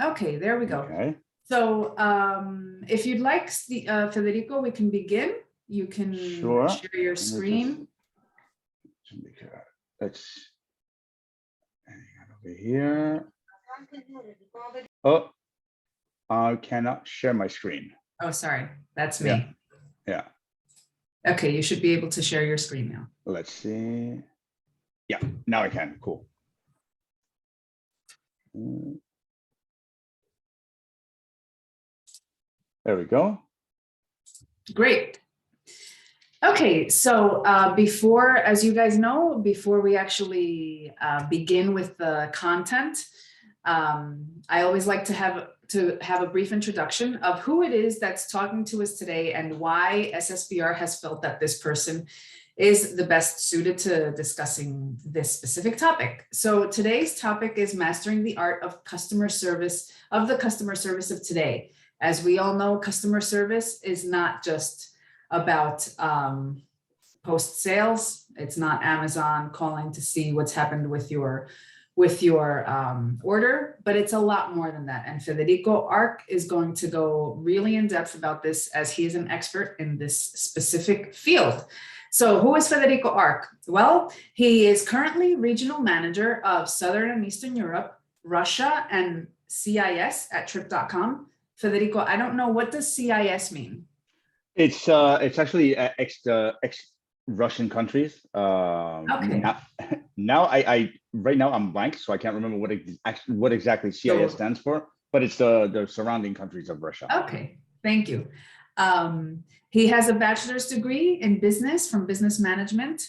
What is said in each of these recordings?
Okay, there we go. Okay. So if you'd like, Federico, we can begin. You can Sure. share your screen. Let's hang on over here. Oh, I cannot share my screen. Oh, sorry, that's me. Yeah. Okay, you should be able to share your screen now. Let's see. Yeah, now I can. Cool. There we go. Great. Okay, so before, as you guys know, before we actually begin with the content, I always like to have a brief introduction of who it is that's talking to us today and why SSBR has felt that this person is the best suited to discussing this specific topic. So today's topic is mastering the art of customer service, of the customer service of today. As we all know, customer service is not just about post sales. It's not Amazon calling to see what's happened with your order, but it's a lot more than that. And Federico Arch is going to go really in depth about this, as he is an expert in this specific field. So who is Federico Arch? Well, he is currently regional manager of Southern and Eastern Europe, Russia, and CIS at trip.com. Federico, I don't know, what does CIS mean? It's actually ex-Russian countries. Okay. Now I right now I'm blank, so I can't remember what exactly CIS stands for, but it's the surrounding countries of Russia. Okay, thank you. He has a bachelor's degree in business from business management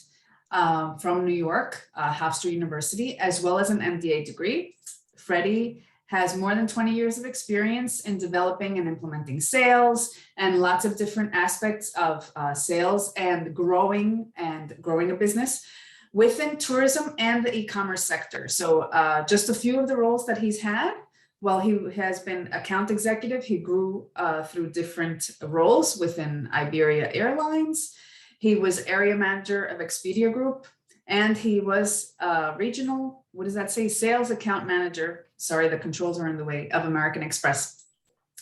from New York, Hofstra University, as well as an MBA degree. Freddie has more than 20 years of experience in developing and implementing sales and lots of different aspects of sales and growing a business within tourism and the e-commerce sector. So just a few of the roles that he's had. While he has been account executive, he grew through different roles within Iberia Airlines. He was area manager of Expedia Group, and he was regional, what does that say? Sales account manager, sorry, the controls are in the way, of American Express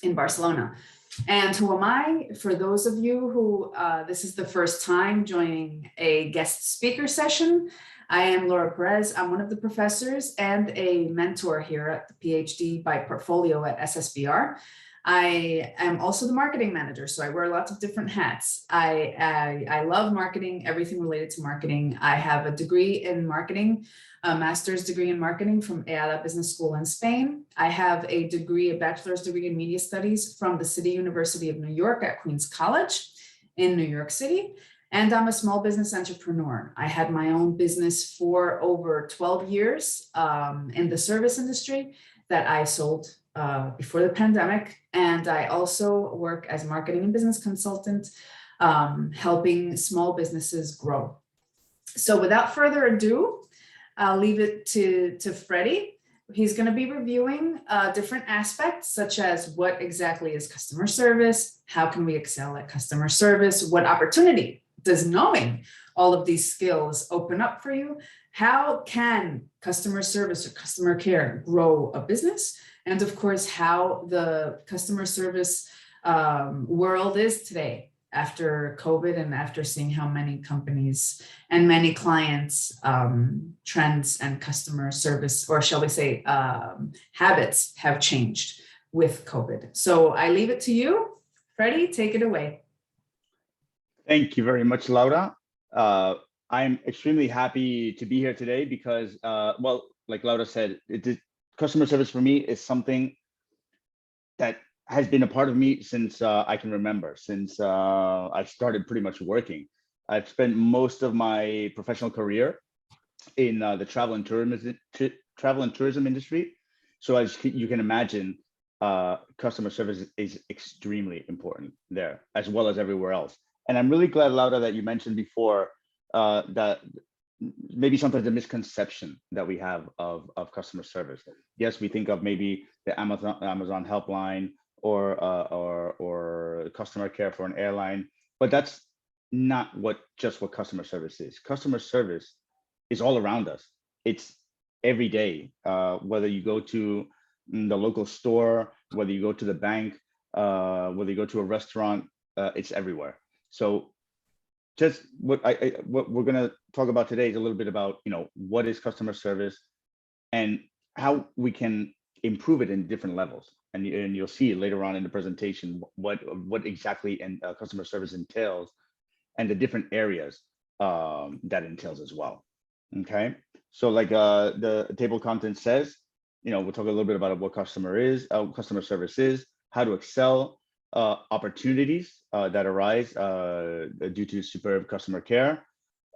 in Barcelona. And who am I? For those of you who this is the first time joining a guest speaker session, I am Laura Perez. I'm one of the professors and a mentor here at the PhD by Portfolio at SSBR. I am also the marketing manager, so I wear lots of different hats. I love marketing, everything related to marketing. I have a degree in marketing, a master's degree in marketing from EADA Business School in Spain. I have a bachelor's degree in media studies from the City University of New York at Queens College in New York City. And I'm a small business entrepreneur. I had my own business for over 12 years in the service industry that I sold before the pandemic. And I also work as a marketing and business consultant, helping small businesses grow. So without further ado, I'll leave it to Freddie. He's going to be reviewing different aspects, such as what exactly is customer service? How can we excel at customer service? What opportunity does knowing all of these skills open up for you? How can customer service or customer care grow a business? And of course, how the customer service world is today after COVID and after seeing how many companies and many clients trends and customer service, or shall we say habits, have changed with COVID. So I leave it to you. Freddie, take it away. Thank you very much, Laura. I'm extremely happy to be here today because, well, like Laura said, customer service for me is something that has been a part of me since I can remember, since I started pretty much working. I've spent most of my professional career in the travel and tourism industry. So as you can imagine, customer service is extremely important there, as well as everywhere else. And I'm really glad, Laura, that you mentioned before that maybe sometimes the misconception that we have of customer service. Yes, we think of maybe the Amazon helpline or customer care for an airline, but that's not just what customer service is. Customer service is all around us. It's every day, whether you go to the local store, whether you go to the bank, whether you go to a restaurant, it's everywhere. So just what what we're gonna talk about today is a little bit about, what is customer service and how we can improve it in different levels. And you'll see later on in the presentation what exactly customer service entails and the different areas that entails as well. Okay, so like the table of contents says, we'll talk a little bit about what customer service is, how to excel, opportunities that arise due to superb customer care,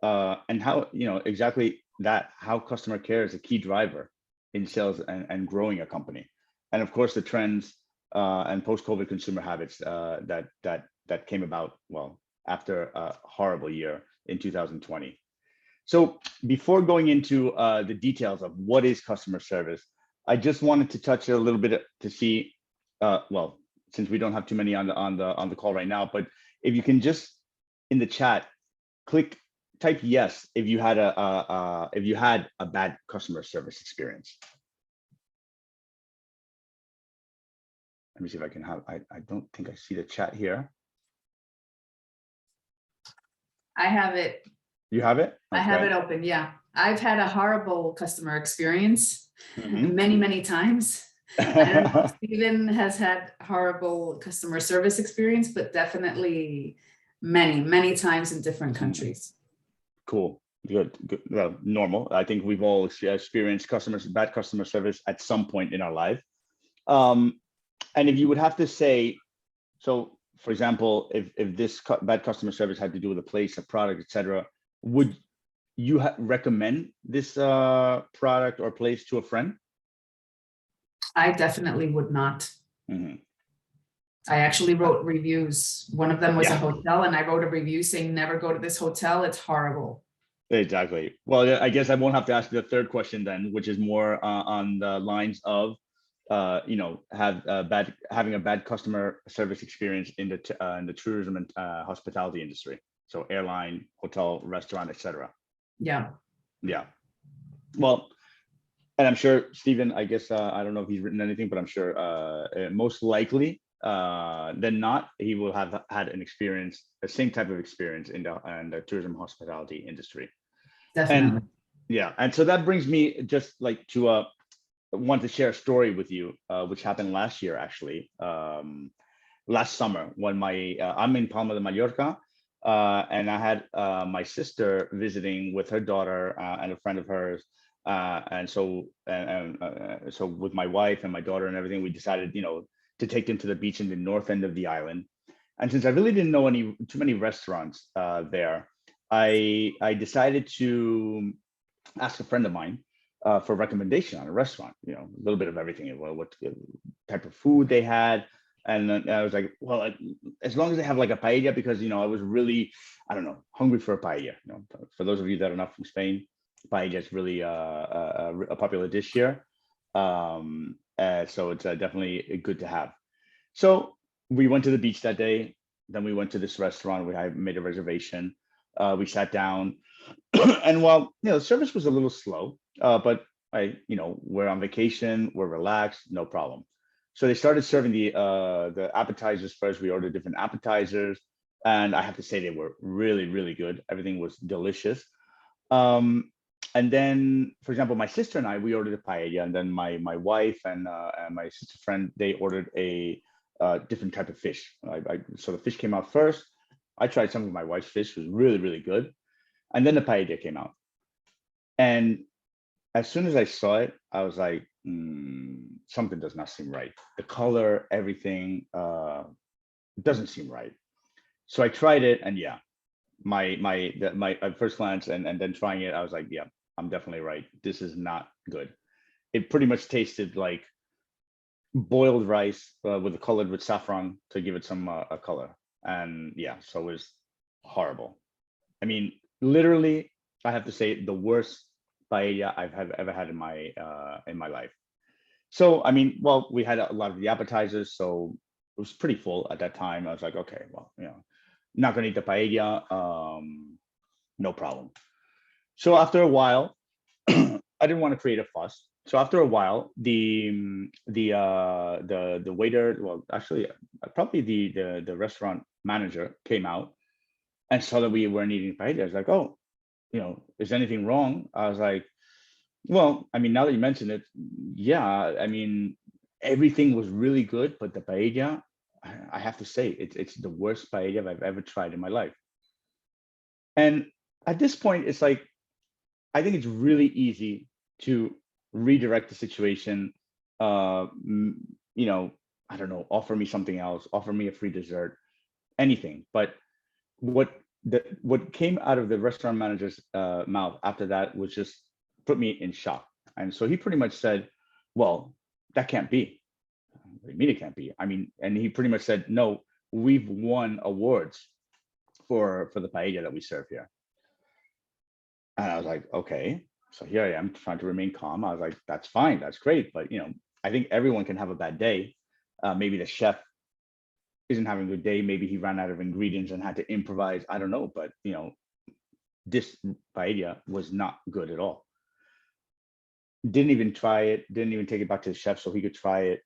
and how, exactly that, how customer care is a key driver in sales and growing a company. And of course, the trends and post-COVID consumer habits that came about, well, after a horrible year in 2020. So before going into the details of what is customer service, I just wanted to touch a little bit to see, well, since we don't have too many on the call right now, but if you can just in the chat type yes if you had a bad customer service experience. Let me see if I can have. I don't think I see the chat here. I have it. You have it? Okay. I have it open. Yeah, I've had a horrible customer experience many times. I don't know if Stephen has had horrible customer service experience, but definitely many times in different countries. Cool. Good. Well, normal. I think we've all experienced bad customer service at some point in our life. And if you would have to say, so for example, if this bad customer service had to do with a place, a product, etc., would you recommend this product or place to a friend? I definitely would not. I actually wrote reviews. One of them was a hotel, and I wrote a review saying, never go to this hotel. It's horrible. Exactly. Well, I guess I won't have to ask you the third question then, which is more on the lines of, having a bad customer service experience in the tourism and hospitality industry. So airline, hotel, restaurant, etc. Yeah. Well, and I'm sure Stephen, I guess, I don't know if he's written anything, but I'm sure most likely than not, he will have had the same type of experience in the tourism hospitality industry. Definitely. And so that brings me just like to want to share a story with you, which happened last year, actually, last summer when I'm in Palma de Mallorca, and I had my sister visiting with her daughter and a friend of hers. And so with my wife and my daughter and everything, we decided, to take them to the beach in the north end of the island. And since I really didn't know too many restaurants there, I decided to ask a friend of mine for a recommendation on a restaurant, a little bit of everything, what type of food they had. And then I was like, well, as long as they have like a paella, because, I was really, hungry for a paella. For those of you that are not from Spain, paella is really a popular dish here. So it's definitely good to have. So we went to the beach that day. Then we went to this restaurant. I made a reservation. We sat down, and while the service was a little slow, but we're on vacation, we're relaxed, no problem. So they started serving the appetizers first. We ordered different appetizers, and I have to say they were really good. Everything was delicious. And then, for example, my sister and I, we ordered a paella, and then my wife and my sister friend, they ordered a different type of fish. So the fish came out first. I tried some of my wife's fish, was really good. And then the paella came out. And as soon as I saw it, I was like, something does not seem right. The color, everything doesn't seem right. So I tried it, and my first glance and then trying it, I was like, yeah, I'm definitely right. This is not good. It pretty much tasted like boiled rice colored with saffron to give it some color. And so it was horrible. I mean, literally, I have to say the worst paella I've ever had in my life. So, I mean, well, we had a lot of the appetizers, so it was pretty full at that time. I was like, okay, well, not gonna eat the paella, no problem. So after a while, I didn't want to create a fuss. So after a while, the waiter, well, actually, probably the restaurant manager came out and saw that we weren't eating paella. I was like, oh, is anything wrong? I was like, well, I mean, now that you mention it, yeah, I mean, everything was really good, but the paella, I have to say, it's the worst paella I've ever tried in my life. And at this point, it's like, I think it's really easy to redirect the situation. I don't know, offer me something else, offer me a free dessert, anything. But what came out of the restaurant manager's mouth after that was just put me in shock. And so he pretty much said, well, that can't be. What do you mean it can't be? I mean, and he pretty much said, no, we've won awards for the paella that we serve here. And I was like, okay. So here I am trying to remain calm. I was like, that's fine, that's great. But I think everyone can have a bad day. Maybe the chef isn't having a good day. Maybe he ran out of ingredients and had to improvise. I don't know. But this paella was not good at all. Didn't even try it, didn't even take it back to the chef so he could try it.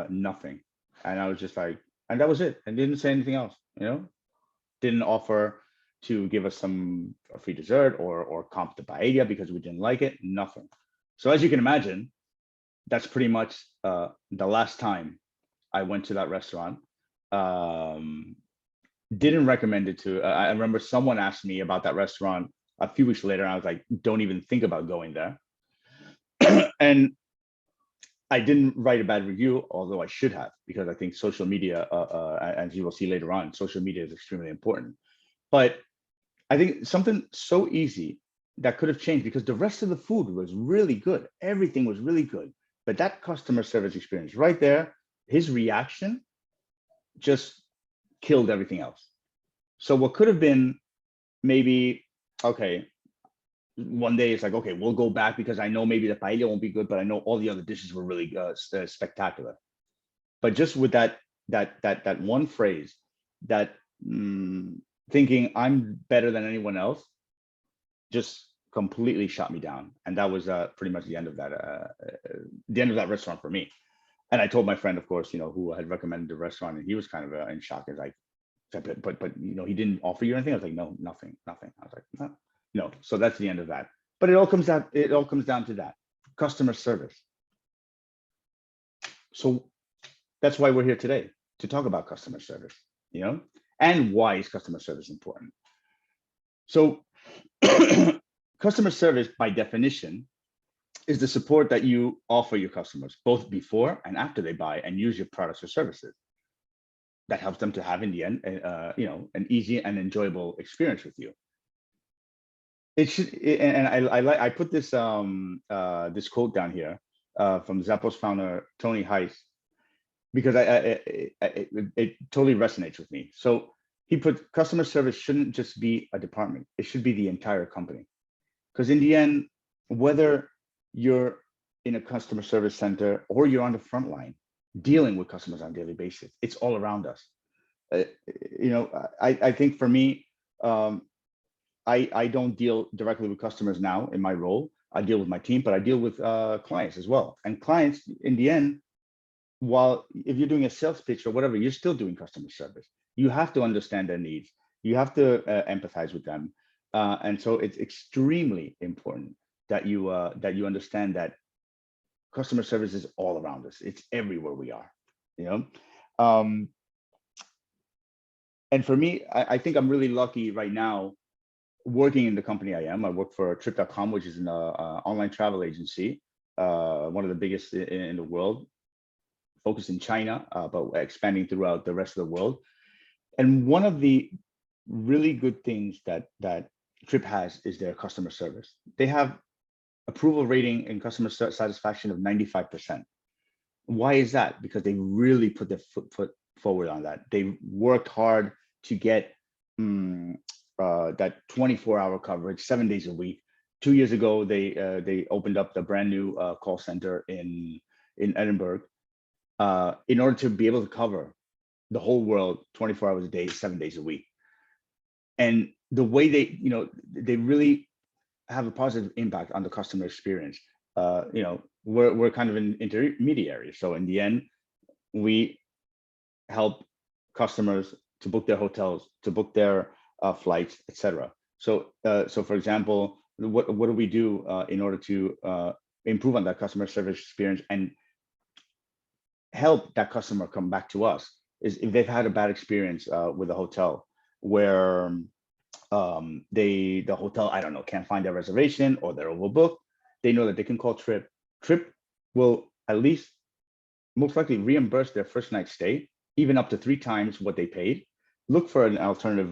Nothing. And I was just like, and that was it. And didn't say anything else, didn't offer to give us a free dessert or comp the paella because we didn't like it, nothing. So as you can imagine, that's pretty much the last time I went to that restaurant. Didn't recommend it to, I remember someone asked me about that restaurant a few weeks later, and I was like, don't even think about going there. And I didn't write a bad review, although I should have, because I think social media, as you will see later on, social media is extremely important. But I think something so easy that could have changed, because the rest of the food was really good. Everything was really good. But that customer service experience right there, his reaction just killed everything else. So what could have been maybe, okay, one day it's like, okay, we'll go back because I know maybe the paella won't be good, but I know all the other dishes were really spectacular. But just with that one phrase, that thinking I'm better than anyone else, just completely shot me down. And that was pretty much the end of that restaurant for me. And I told my friend, of course, who had recommended the restaurant, and he was kind of in shock. He's like, but he didn't offer you anything. I was like, no, nothing. I was like, no. So that's the end of that. But it all comes down to that customer service. So that's why we're here today, to talk about customer service, and why is customer service important. So customer service, by definition, is the support that you offer your customers, both before and after they buy and use your products or services. That helps them to have, in the end, an easy and enjoyable experience with you. It should, and I put this this quote down here from Zappos founder Tony Heiss, because it totally resonates with me. So he put, customer service shouldn't just be a department; it should be the entire company. Because in the end, whether you're in a customer service center or you're on the front line dealing with customers on a daily basis, it's all around us. I think for me, I don't deal directly with customers now in my role. I deal with my team, but I deal with clients as well. And clients, in the end, while if you're doing a sales pitch or whatever, you're still doing customer service. You have to understand their needs. You have to empathize with them. And so it's extremely important that you understand that customer service is all around us. It's everywhere we are, and for me, I think I'm really lucky right now working in the company I am. I work for Trip.com, which is an online travel agency, one of the biggest in the world, focused in China, but expanding throughout the rest of the world. And one of the really good things that Trip has is their customer service. They have approval rating and customer satisfaction of 95%. Why is that? Because they really put their foot forward on that. They worked hard to get that 24-hour coverage, 7 days a week. 2 years ago, they opened up the brand new call center in Edinburgh in order to be able to cover the whole world 24 hours a day, 7 days a week. And the way they really have a positive impact on the customer experience. we're kind of an intermediary. So in the end, we help customers to book their hotels, to book their flights, etc. So for example, what do we do in order to improve on that customer service experience and help that customer come back to us? Is if they've had a bad experience with a hotel where the hotel, I don't know, can't find their reservation or they're overbooked, they know that they can call Trip. Trip will at least most likely reimburse their first night stay, even up to 3 times what they paid. Look for an alternative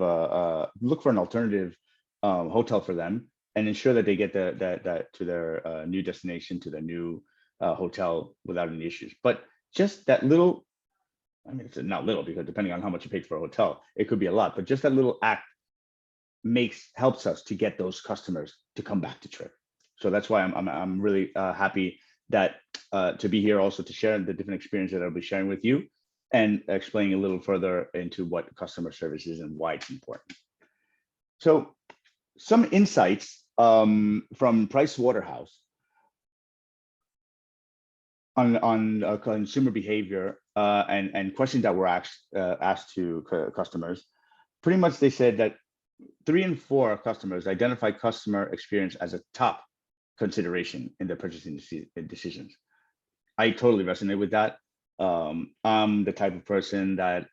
hotel for them and ensure that they get that to their new destination, to their new hotel without any issues. But just that little, I mean, it's not little because depending on how much you paid for a hotel, it could be a lot, but just that little act helps us to get those customers to come back to Trip. So that's why I'm really happy that to be here also to share the different experiences that I'll be sharing with you and explaining a little further into what customer service is and why it's important. So some insights from Price Waterhouse on consumer behavior and questions that were asked to customers. Pretty much they said that 3 in 4 customers identify customer experience as a top consideration in their purchasing decisions. I totally resonate with that. I'm the type of person that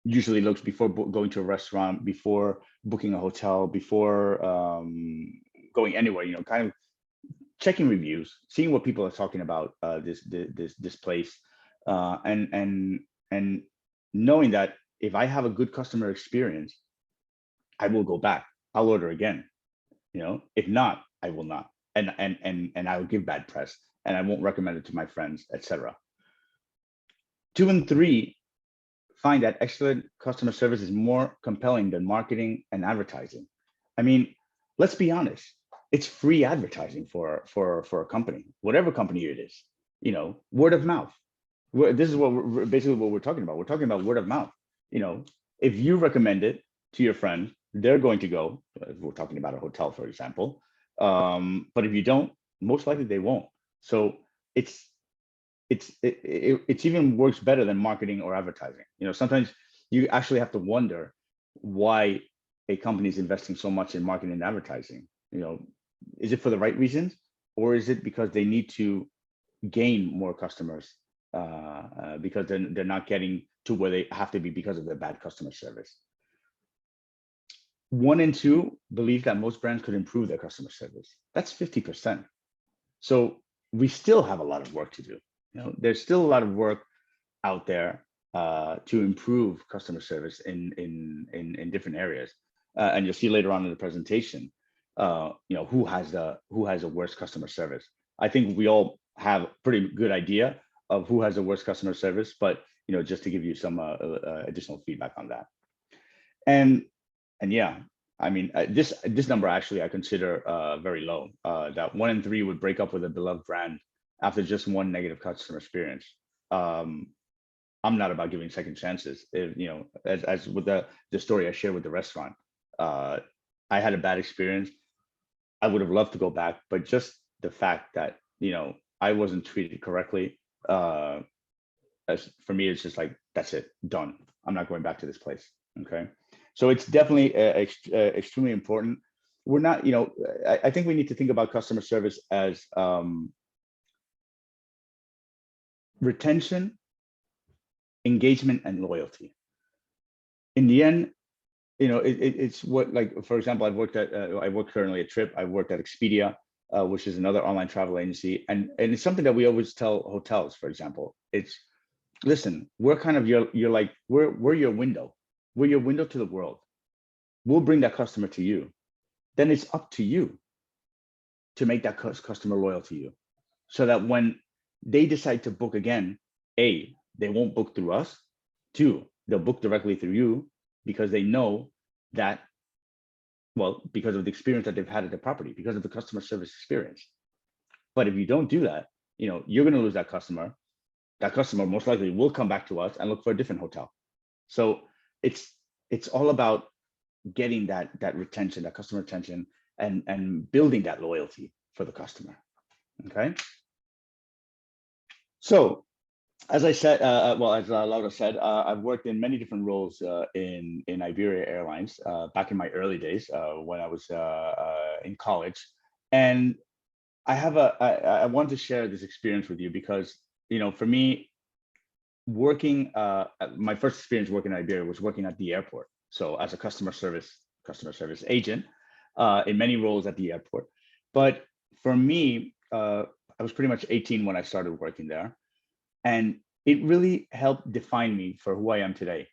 usually looks before going to a restaurant, before booking a hotel, before going anywhere, kind of checking reviews, seeing what people are talking about this place, and knowing that if I have a good customer experience, I will go back. I'll order again. If not, I will not, and I will give bad press, and I won't recommend it to my friends, etc. 2 in 3 find that excellent customer service is more compelling than marketing and advertising. I mean, let's be honest. It's free advertising for a company, whatever company it is. Word of mouth. This is basically what we're talking about. We're talking about word of mouth. If you recommend it to your friend, they're going to go. If we're talking about a hotel, for example. But if you don't, most likely they won't. So it even works better than marketing or advertising. Sometimes you actually have to wonder why a company is investing so much in marketing and advertising. Is it for the right reasons, or is it because they need to gain more customers because they're not getting to where they have to be because of their bad customer service? 1 in 2 believe that most brands could improve their customer service. That's 50%. So we still have a lot of work to do. There's still a lot of work out there to improve customer service in different areas, and you'll see later on in the presentation. Who has the worst customer service. I think we all have a pretty good idea of who has the worst customer service, but just to give you some additional feedback on that. And yeah, I mean, this number actually I consider very low, that 1 in 3 would break up with a beloved brand after just 1 negative customer experience. I'm not about giving second chances. As with the story I shared with the restaurant, I had a bad experience. I would have loved to go back, but just the fact that, I wasn't treated correctly, for me, it's just like, that's it, done. I'm not going back to this place. Okay. So it's definitely extremely important. We're not, I think we need to think about customer service as retention, engagement, and loyalty. In the end, it's what, like, for example, I work currently at Trip. I worked at Expedia, which is another online travel agency. And it's something that we always tell hotels, for example. It's, listen, we're kind of we're your window. We're your window to the world. We'll bring that customer to you. Then it's up to you to make that customer loyal to you, so that when they decide to book again, A, they won't book through us. 2, they'll book directly through you because they know that, well, because of the experience that they've had at the property, because of the customer service experience. But if you don't do that, you're going to lose that customer. That customer most likely will come back to us and look for a different hotel. So it's all about getting that retention, that customer retention, and building that loyalty. for the customer. Okay. So as I said, well, as Laura said, I've worked in many different roles in Iberia Airlines back in my early days when I was in college. And I want to share this experience with you because, for me, working, my first experience working in Iberia was working at the airport. So as a customer service agent in many roles at the airport. But for me, I was pretty much 18 when I started working there. And it really helped define me for who I am today.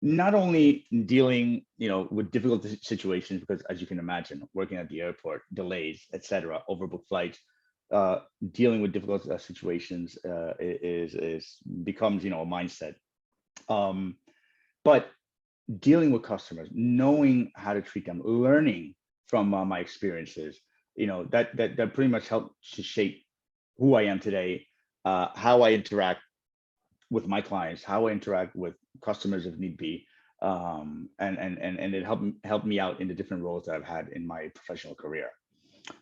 Not only dealing, with difficult situations, because as you can imagine, working at the airport, delays, etc., overbooked flights, dealing with difficult situations becomes, a mindset. But dealing with customers, knowing how to treat them, learning from my experiences, that pretty much helped to shape who I am today, how I interact with my clients, how I interact with customers if need be, and it helped me out in the different roles that I've had in my professional career.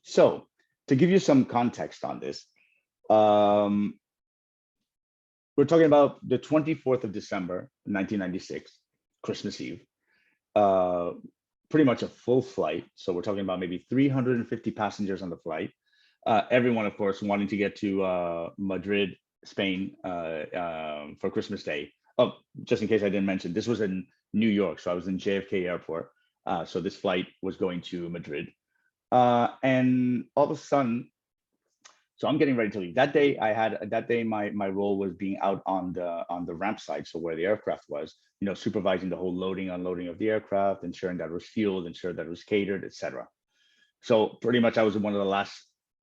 So to give you some context on this, we're talking about the 24th of December, 1996, Christmas Eve. Pretty much a full flight. So we're talking about maybe 350 passengers on the flight. Everyone, of course, wanting to get to Madrid, Spain for Christmas Day. Oh, just in case I didn't mention, this was in New York. So I was in JFK Airport. So this flight was going to Madrid. And all of a sudden, so I'm getting ready to leave. That day, my role was being out on the ramp side, so where the aircraft was, supervising the whole loading, unloading of the aircraft, ensuring that it was fueled, ensuring that it was catered, etc. So pretty much I was one of the last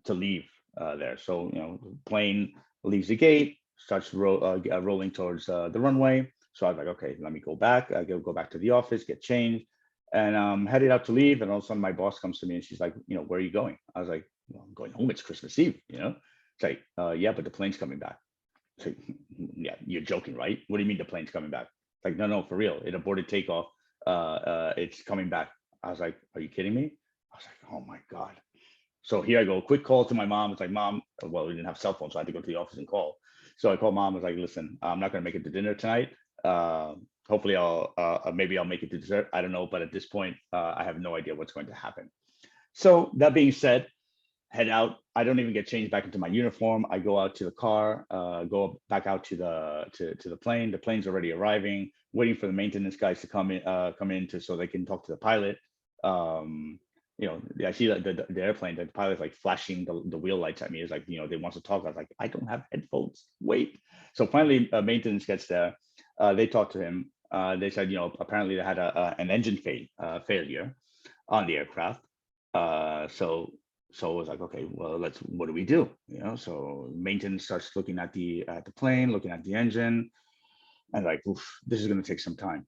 to leave there. So, the plane leaves the gate, starts rolling towards the runway. So I was like, okay, let me go back. I go back to the office, get changed, and I'm headed out to leave. And all of a sudden my boss comes to me and she's like, where are you going? I was like, well, I'm going home. It's Christmas Eve, It's like, yeah, but the plane's coming back. It's like, yeah, you're joking, right? What do you mean the plane's coming back? Like, no, for real. It aborted takeoff. It's coming back. I was like, are you kidding me? I was like, oh my God. So here I go, quick call to my mom. It's like, Mom, well, we didn't have cell phones, so I had to go to the office and call. So I called Mom. I was like, listen, I'm not going to make it to dinner tonight. Hopefully maybe I'll make it to dessert. I don't know. But at this point, I have no idea what's going to happen. So that being said, head out. I don't even get changed back into my uniform. I go out to the car, go back out to the plane. The plane's already arriving, waiting for the maintenance guys to come in so they can talk to the pilot. I see the airplane, the pilot's like flashing the wheel lights at me. It's like, they want to talk. I was like, I don't have headphones. Wait. So finally, maintenance gets there. They talk to him. They said, apparently they had an engine failure on the aircraft. So it was like, okay, well, what do we do? So maintenance starts looking at the plane, looking at the engine, and like, oof, this is going to take some time.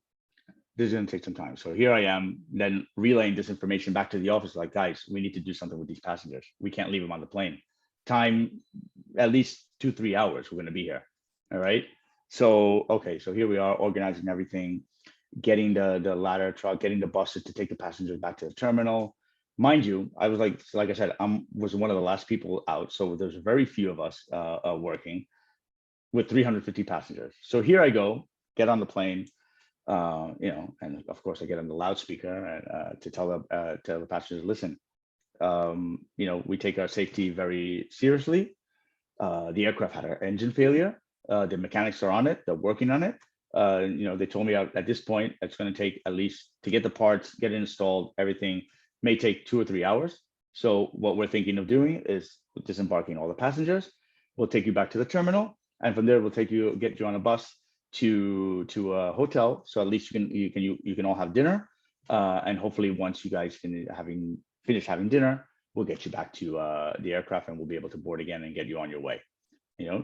So here I am then relaying this information back to the office, like, guys, we need to do something with these passengers. We can't leave them on the plane. Time, at least 2-3 hours, we're going to be here. All right. So, okay. So here we are organizing everything, getting the ladder truck, getting the buses to take the passengers back to the terminal. Mind you, I was like I said, was one of the last people out. So there's very few of us working with 350 passengers. So here I go, get on the plane, and of course I get on the loudspeaker to tell the passengers, listen, we take our safety very seriously. The aircraft had an engine failure. The mechanics are on it. They're working on it. They told me at this point, it's going to take at least to get the parts, get it installed, everything may take 2 or 3 hours. So what we're thinking of doing is disembarking all the passengers. We'll take you back to the terminal, and from there we'll get you on a bus to a hotel. So at least you can all have dinner, and hopefully once you guys finish having dinner, we'll get you back to the aircraft, and we'll be able to board again and get you on your way.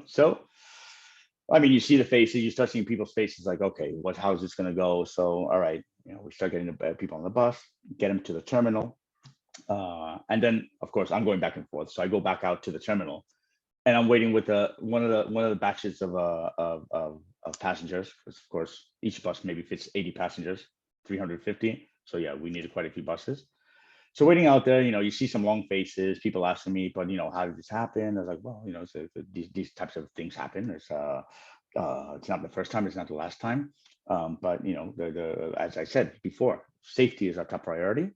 So I mean, you see the faces, you start seeing people's faces, like, okay, how's this going to go? So, all right, we start getting the people on the bus, get them to the terminal. And then, of course, I'm going back and forth. So I go back out to the terminal, and I'm waiting with one of the batches of passengers, because of course, each bus maybe fits 80 passengers, 350. So yeah, we needed quite a few buses. So waiting out there, you see some long faces, people asking me, but how did this happen? I was like, well, these types of things happen. It's not the first time, it's not the last time. But as I said before, safety is our top priority.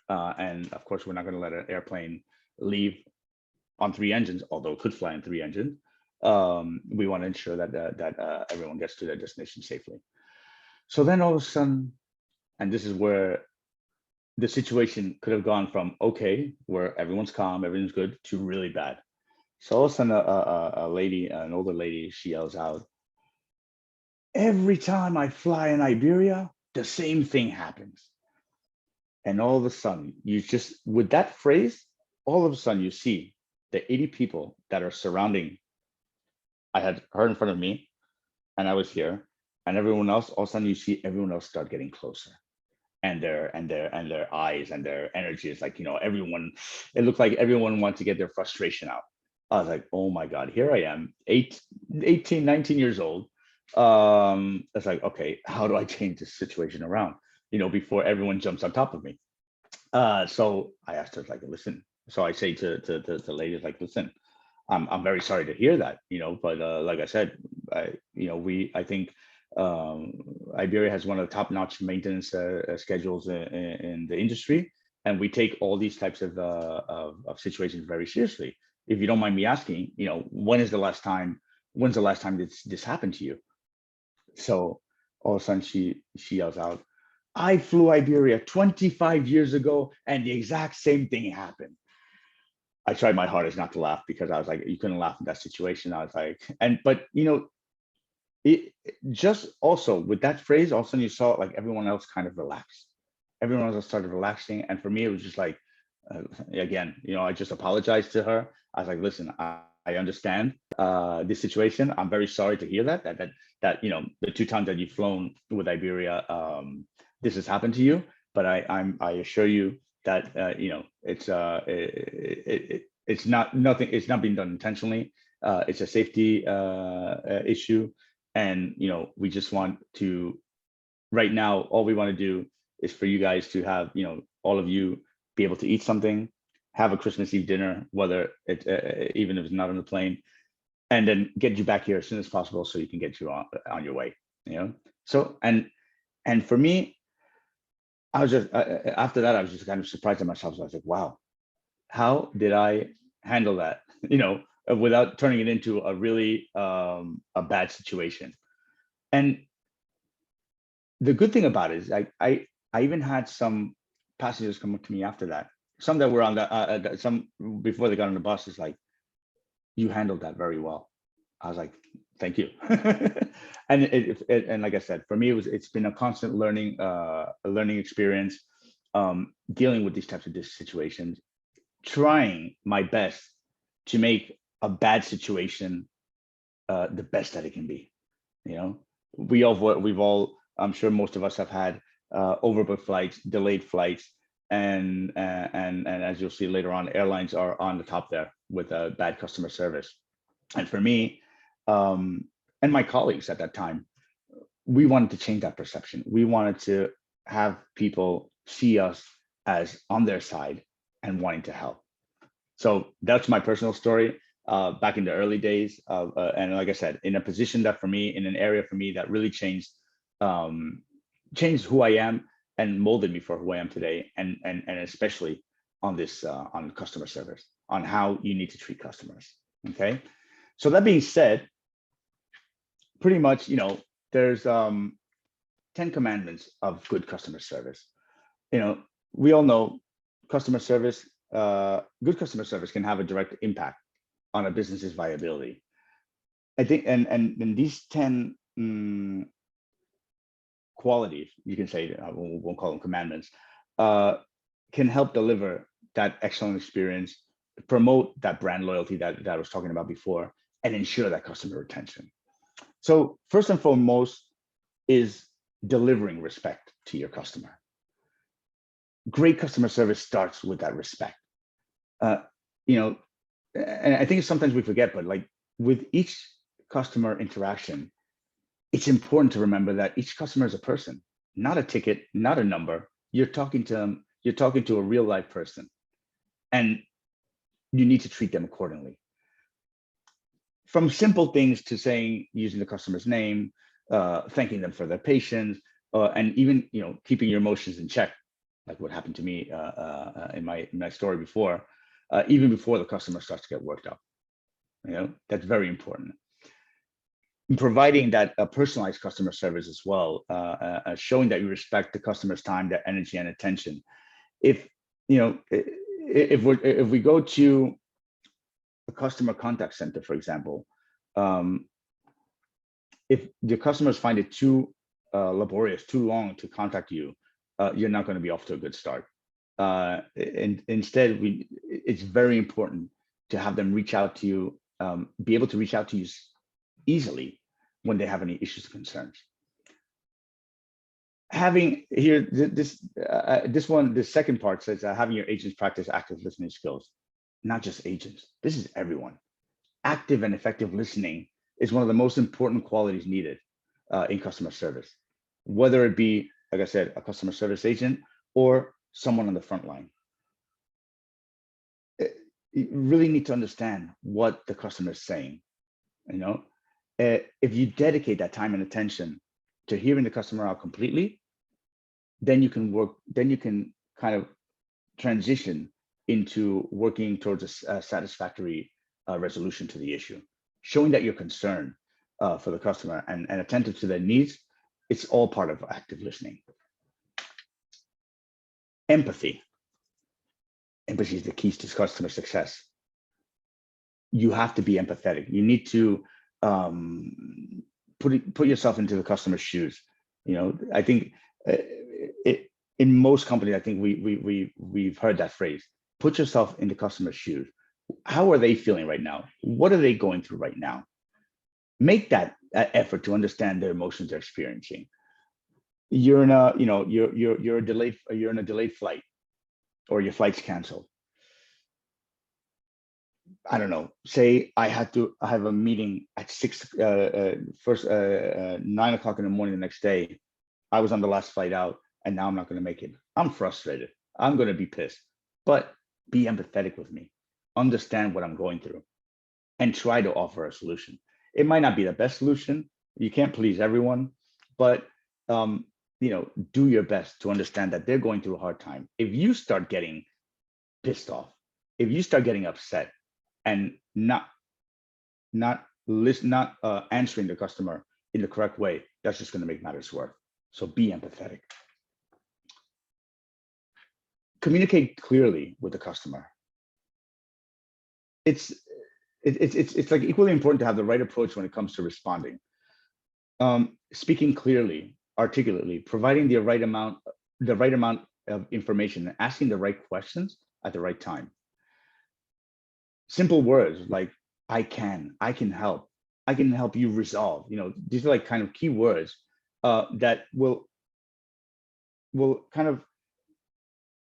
And of course, we're not going to let an airplane leave on 3 engines, although it could fly on 3 engines. We want to ensure that everyone gets to their destination safely. So then all of a sudden, and this is where the situation could have gone from okay, where everyone's calm, everything's good, to really bad. So all of a sudden, a lady, an older lady, she yells out, "Every time I fly in Iberia, the same thing happens." And all of a sudden, with that phrase, all of a sudden you see the 80 people that are surrounding. I had her in front of me, and I was here, and everyone else. All of a sudden, you see everyone else start getting closer, and their eyes and their energy is like, everyone. It looked like everyone wanted to get their frustration out. I was like, oh my God, here I am, 18, 19 years old. It's like, okay, how do I change this situation around? Before everyone jumps on top of me. So I asked her, like, listen. So I say to the ladies, like, listen, I'm very sorry to hear that, but like I said, I think Iberia has one of the top-notch maintenance schedules in the industry, and we take all these types of situations very seriously. If you don't mind me asking, when's the last time this happened to you? So all of a sudden she yells out, "I flew Iberia 25 years ago, and the exact same thing happened." I tried my hardest not to laugh, because I was like, you couldn't laugh in that situation. I was like, but it just also with that phrase, all of a sudden you saw like everyone else kind of relaxed. Everyone else started relaxing. And for me, it was just like, again, I just apologized to her. I was like, listen, I understand this situation. I'm very sorry to hear that the 2 times that you've flown with Iberia, this has happened to you. But I assure you that it's not being done intentionally. It's a safety issue, and we just want to, right now, all we want to do is for you guys to have, all of you be able to eat something, have a Christmas Eve dinner, whether it even if it's not on the plane, and then get you back here as soon as possible so you can get you on your way. So and for me, I was just after that, I was just kind of surprised at myself. So I was like, wow, how did I handle that? Without turning it into a really a bad situation. And the good thing about it is I even had some passengers come up to me after that. Some that were on some before they got on the bus is like, you handled that very well. I was like, thank you. And and like I said, for me, it's been a constant learning experience, dealing with these types of situations, trying my best to make a bad situation the best that it can be. We've all, I'm sure most of us have had overbooked flights, delayed flights, and as you'll see later on, airlines are on the top there with bad customer service. And for me, and my colleagues at that time, we wanted to change that perception. We wanted to have people see us as on their side and wanting to help. So that's my personal story back in the early days. And like I said, in a position that for me, in an area for me that really changed who I am and molded me for who I am today. And especially on this, on customer service, on how you need to treat customers. Okay. So that being said, pretty much, there's 10 commandments of good customer service. We all know customer service, good customer service can have a direct impact on a business's viability. I think, and these 10 qualities, you can say, we won't call them commandments, can help deliver that excellent experience, promote that brand loyalty that I was talking about before, and ensure that customer retention. So first and foremost is delivering respect to your customer. Great customer service starts with that respect. And I think sometimes we forget, but like with each customer interaction, it's important to remember that each customer is a person, not a ticket, not a number. You're talking to them You're talking to a real life person, and you need to treat them accordingly. From simple things to saying, using the customer's name, thanking them for their patience, and even keeping your emotions in check, like what happened to me in my story before, even before the customer starts to get worked up. That's very important. And providing that personalized customer service as well, showing that you respect the customer's time, their energy, and attention. If we go to a customer contact center, for example, if the customers find it too laborious, too long to contact you, you're not going to be off to a good start. And instead, it's very important to have them reach out to you, be able to reach out to you easily when they have any issues or concerns. Having here, the second part says having your agents practice active listening skills. Not just agents, this is everyone. Active and effective listening is one of the most important qualities needed in customer service, whether it be, like I said, a customer service agent or someone on the front line. You really need to understand what the customer is saying. If you dedicate that time and attention to hearing the customer out completely, then you can kind of transition into working towards a satisfactory resolution to the issue. Showing that you're concerned for the customer and attentive to their needs, it's all part of active listening. Empathy. Empathy is the key to customer success. You have to be empathetic. You need to put yourself into the customer's shoes. I think in most companies, I think we've heard that phrase. Put yourself in the customer's shoes. How are they feeling right now? What are they going through right now? Make that effort to understand their emotions they're experiencing. You're in a you're in a delayed flight, or your flight's canceled. I don't know. Say I have a meeting at 9 o'clock in the morning the next day. I was on the last flight out, and now I'm not going to make it. I'm frustrated. I'm going to be pissed. But be empathetic with me. Understand what I'm going through, and try to offer a solution. It might not be the best solution. You can't please everyone, but do your best to understand that they're going through a hard time. If you start getting pissed off, if you start getting upset and not answering the customer in the correct way, that's just going to make matters worse. So be empathetic. Communicate clearly with the customer. It's like equally important to have the right approach when it comes to responding. Speaking clearly, articulately, providing the right amount of information, and asking the right questions at the right time. Simple words like I can help you resolve. These are like kind of key words that will kind of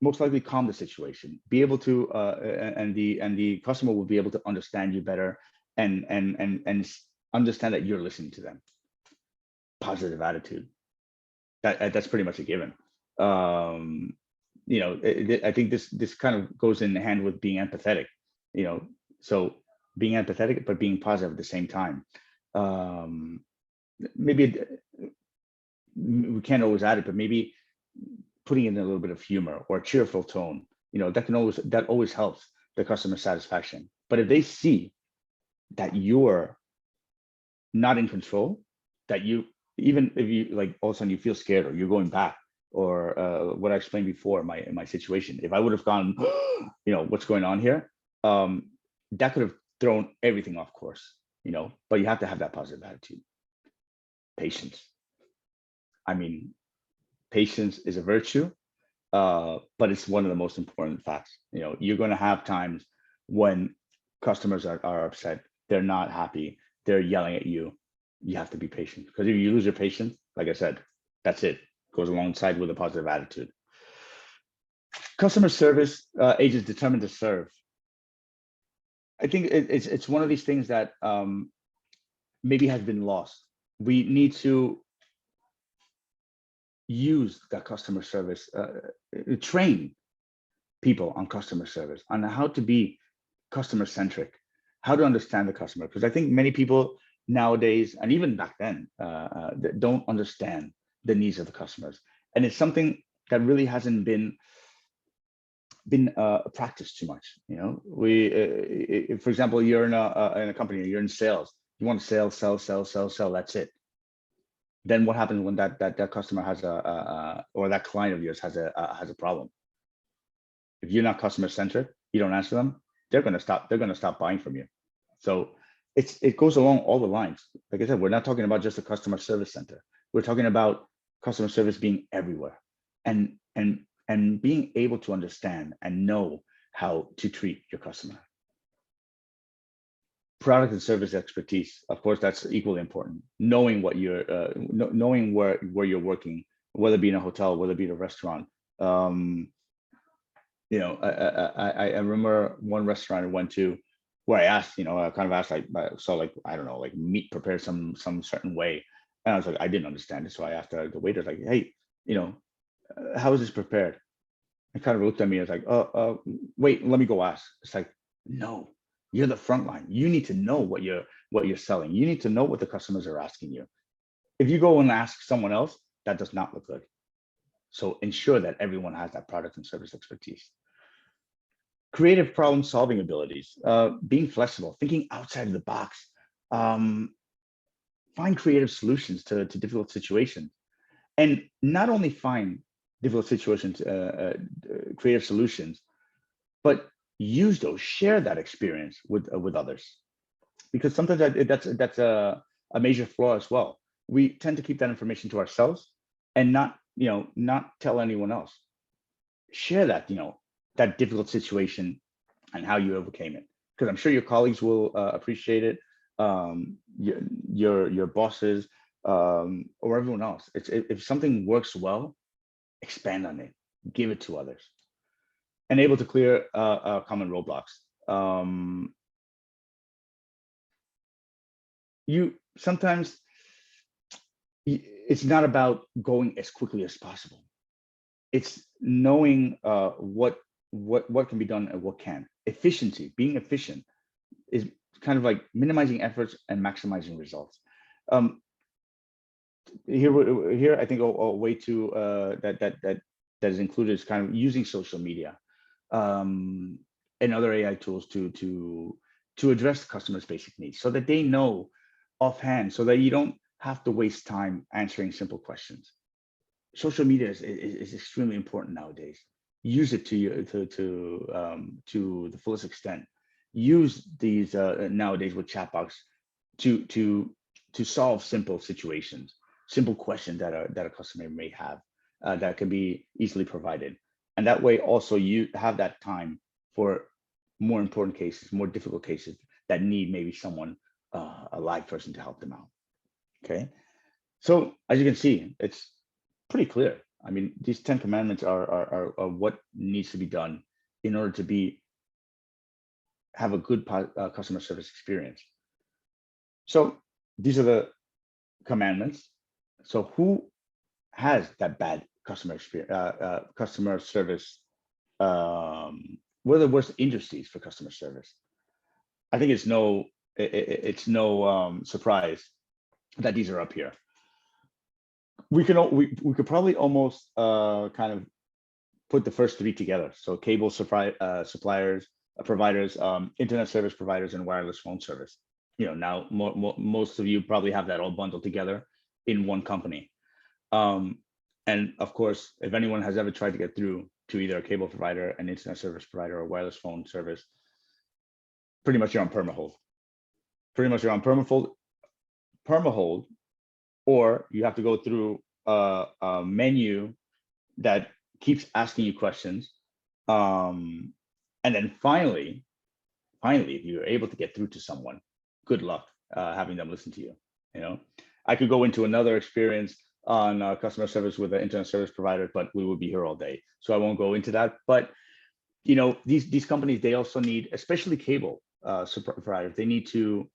most likely calm the situation, be able to and the customer will be able to understand you better and understand that you're listening to them. Positive attitude. That's pretty much a given. I think this kind of goes in hand with being empathetic. So being empathetic but being positive at the same time. Maybe we can't always add it, but maybe putting in a little bit of humor or a cheerful tone, that always helps the customer satisfaction. But if they see that you're not in control, that even if you like all of a sudden you feel scared or you're going back, or what I explained before in my situation, if I would have gone, what's going on here, that could have thrown everything off course, but you have to have that positive attitude. Patience. I mean, patience is a virtue, but it's one of the most important facts. You're going to have times when customers are upset, they're not happy, they're yelling at you. You have to be patient, because if you lose your patience, like I said, that's it. Goes alongside with a positive attitude. Customer service agents determined to serve. I think it's one of these things that maybe has been lost. We need to use that customer service, train people on customer service, on how to be customer centric, how to understand the customer. Because I think many people nowadays, and even back then, that don't understand the needs of the customers. And it's something that really hasn't been practiced too much. You know, for example, you're in a company, you're in sales, you want to sell, that's it. Then what happens when that customer has or that client of yours has a problem? If you're not customer centric, you don't answer them, they're going to stop buying from you. So it goes along all the lines. Like I said, we're not talking about just a customer service center. We're talking about customer service being everywhere, and being able to understand and know how to treat your customer. Product and service expertise, of course, that's equally important. Knowing what knowing where you're working, whether it be in a hotel, whether it be in a restaurant. You know, I remember one restaurant I went to where I asked, you know, I kind of asked, like, so like, I don't know, like meat prepared some certain way. And I was like, I didn't understand it. So I asked the waiter, like, hey, you know, how is this prepared? And kind of looked at me as like, wait, let me go ask. It's like, no, you're the front line. You need to know what you're selling. You need to know what the customers are asking you. If you go and ask someone else, that does not look good. So ensure that everyone has that product and service expertise. Creative problem solving abilities, being flexible, thinking outside of the box, find creative solutions to difficult situations. And not only find difficult situations, creative solutions, but use those, share that experience with others. Because sometimes that's a major flaw as well. We tend to keep that information to ourselves and not tell anyone else. Share that, that difficult situation and how you overcame it. Because I'm sure your colleagues will appreciate it. Your bosses, or everyone else. If something works well, expand on it, give it to others, and able to clear common roadblocks. Sometimes it's not about going as quickly as possible. It's knowing what can be done and what can. Efficiency, being efficient, is kind of like minimizing efforts and maximizing results. Here, I think a way to that is included is kind of using social media and other AI tools to address customers' basic needs, so that they know offhand, so that you don't have to waste time answering simple questions. Social media is extremely important nowadays. Use it to the fullest extent. Use these nowadays with chatbots to solve simple situations, simple questions that a customer may have that can be easily provided. And that way also you have that time for more important cases, more difficult cases that need maybe someone, a live person, to help them out. Okay. So as you can see, it's pretty clear. I mean, these 10 commandments are what needs to be done in order to have a good customer service experience. So these are the commandments. So who has that bad customer experience, customer service? What are the worst industries for customer service? I think it's no surprise that these are up here. We could probably almost kind of put the first three together. So cable suppliers, providers, internet service providers, and wireless phone service. Now most of you probably have that all bundled together in one company. And of course, if anyone has ever tried to get through to either a cable provider, an internet service provider, or wireless phone service, pretty much you're on permahold. Permahold, or you have to go through a menu that keeps asking you questions. And then finally, if you're able to get through to someone, good luck having them listen to you. I could go into another experience on customer service with an internet service provider, but we would be here all day, so I won't go into that. But these companies, they also need, especially cable providers, they need to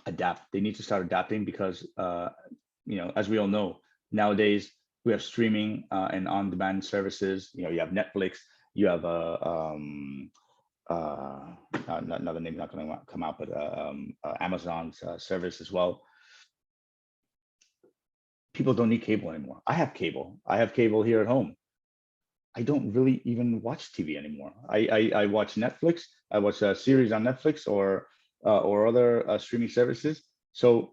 adapt. They need to start adapting because as we all know, nowadays we have streaming and on-demand services. You know, you have Netflix, you have another name not going to come out, but Amazon's service as well. People don't need cable anymore. I have cable. I have cable here at home. I don't really even watch TV anymore. I watch Netflix. I watch a series on Netflix or other streaming services. So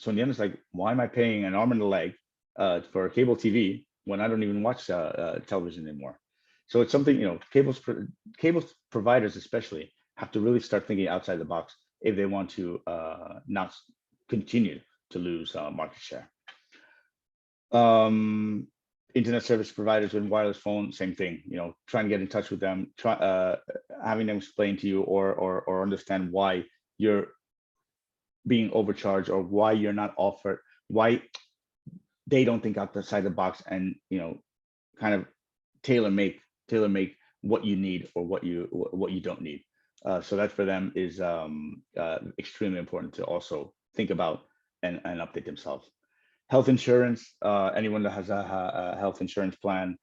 in the end, it's like, why am I paying an arm and a leg for cable TV when I don't even watch television anymore? So it's something, you know, cable providers especially have to really start thinking outside the box if they want to not continue to lose market share. Internet service providers with wireless phone, same thing. You know, trying to get in touch with them, having them explain to you or understand why you're being overcharged or why you're not offered, why they don't think outside the box, and, you know, kind of tailor make what you need or what you don't need. So that for them is extremely important to also think about and update themselves. Health insurance, anyone that has a health insurance plan,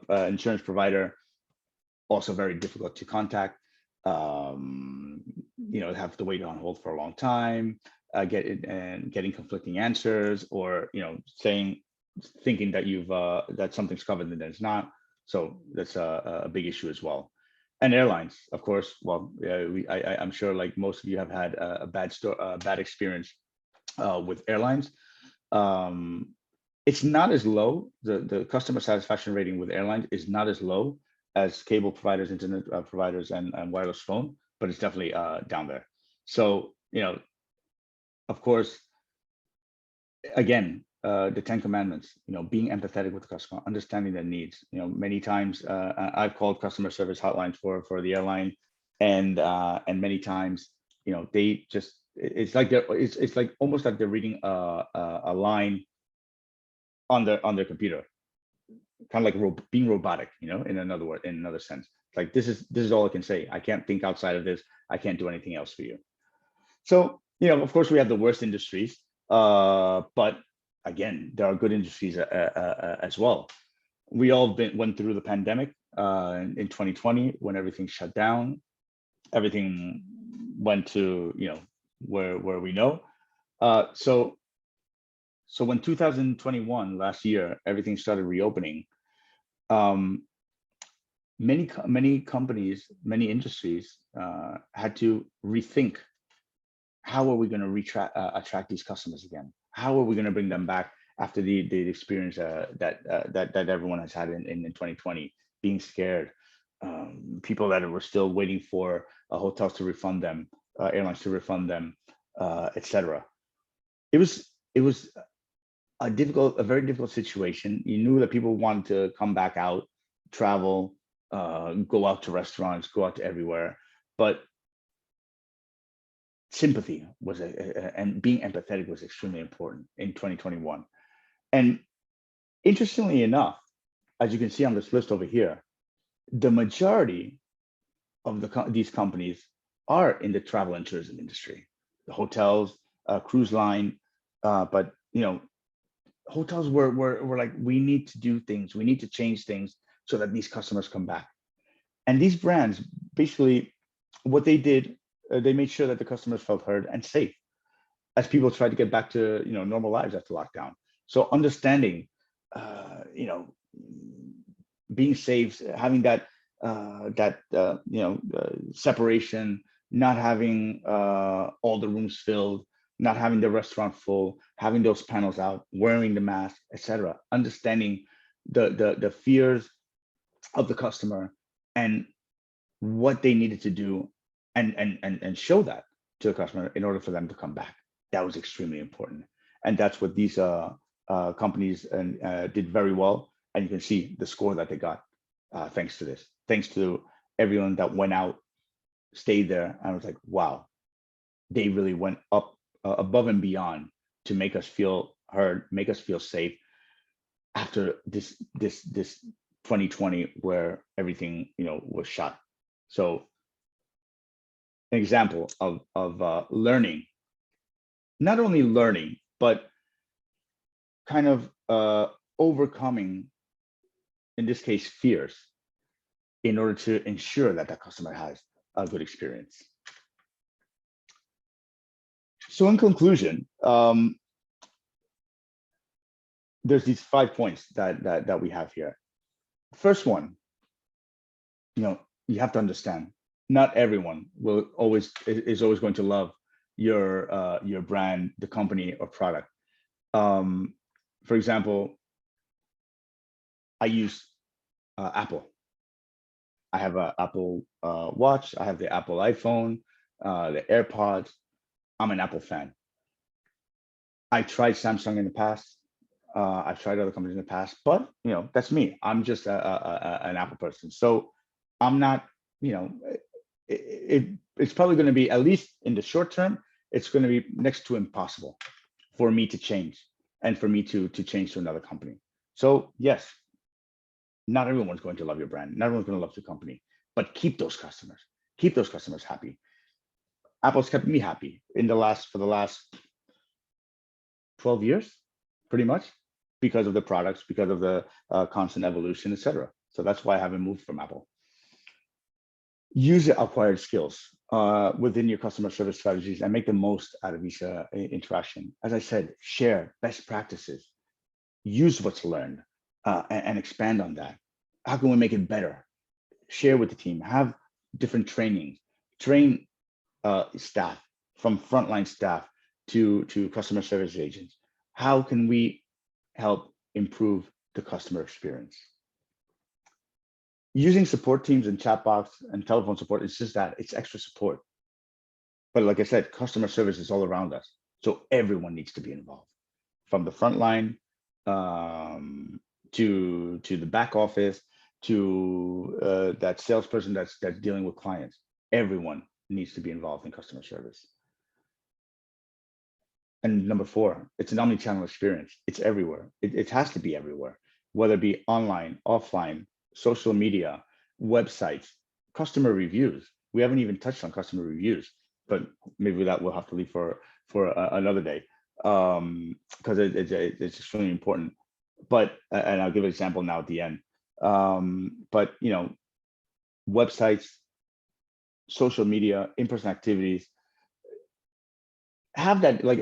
insurance provider, also very difficult to contact. You know, have to wait on hold for a long time, getting conflicting answers, or, you know, thinking that that something's covered and then it's not. So that's a big issue as well. And airlines, of course. Well, I'm sure, like most of you, have had a bad experience with airlines. It's not as low. The customer satisfaction rating with airlines is not as low as cable providers, internet providers, and wireless phone, but it's definitely down there. So, you know, of course, again, the 10 commandments, you know, being empathetic with the customer, understanding their needs. You know, many times I've called customer service hotlines for the airline, and many times, you know, they just, it's like it's like almost like they're reading a line on their computer, kind of like being robotic, you know, in another sense. Like, this is all I can say. I can't think outside of this. I can't do anything else for you. So, you know, of course, we have the worst industries, but again, there are good industries as well. We all went through the pandemic in 2020 when everything shut down. Everything went to, you know, where we know. So when 2021, last year, everything started reopening, many companies, many industries had to rethink, how are we going to attract these customers again? How are we going to bring them back after the experience that everyone has had in 2020, being scared, people that were still waiting for hotels to refund them, airlines to refund them, etc. It was a very difficult situation. You knew that people wanted to come back out, travel, go out to restaurants, go out to everywhere, but sympathy was and being empathetic was extremely important in 2021. And interestingly enough, as you can see on this list over here, the majority of these companies are in the travel and tourism industry, the hotels, cruise line, but, you know, hotels were like, we need to do things, we need to change things so that these customers come back. And these brands, basically, what they did, they made sure that the customers felt heard and safe as people tried to get back to, you know, normal lives after lockdown. So understanding, you know, being safe, having that you know, separation, not having all the rooms filled, not having the restaurant full, having those panels out, wearing the mask, etc. Understanding the fears of the customer and what they needed to do, and show that to the customer in order for them to come back. That was extremely important, and that's what these companies did very well. And you can see the score that they got thanks to this, thanks to everyone that went out, stayed there. I was like, wow, they really went up above and beyond to make us feel heard, make us feel safe after this 2020 where everything, you know, was shut. So an example of learning, not only learning, but kind of overcoming, in this case, fears, in order to ensure that the customer has a good experience. So in conclusion, there's these 5 points that we have here. First one, you have to understand, not everyone is always going to love your brand, the company, or product. For example, I use Apple. I have an Apple Watch. I have the Apple iPhone, the AirPods. I'm an Apple fan. I tried Samsung in the past. I've tried other companies in the past, but that's me. I'm just an Apple person. So I'm not, it's probably going to be, at least in the short term, it's going to be next to impossible for me to change, and for me to change to another company. So yes, not everyone's going to love your brand. Not everyone's going to love your company, but keep those customers. Keep those customers happy. Apple's kept me happy for the last 12 years, pretty much, because of the products, because of the constant evolution, etc. So that's why I haven't moved from Apple. Use the acquired skills within your customer service strategies and make the most out of each interaction. As I said, share best practices, use what's learned, and expand on that. How can we make it better? Share with the team, have different trainings, train staff, from frontline staff to customer service agents. How can we help improve the customer experience? Using support teams and chatbots and telephone support, it's just that, it's extra support. But like I said, customer service is all around us. So everyone needs to be involved, from the front line to the back office, to that salesperson that's dealing with clients. Everyone needs to be involved in customer service. And number 4, it's an omni-channel experience. It's everywhere. It has to be everywhere, whether it be online, offline, social media, websites, customer reviews. We haven't even touched on customer reviews, but maybe that we'll have to leave for another day, because it's extremely important. But, and I'll give an example now at the end. But websites, social media, in-person activities, have that, like,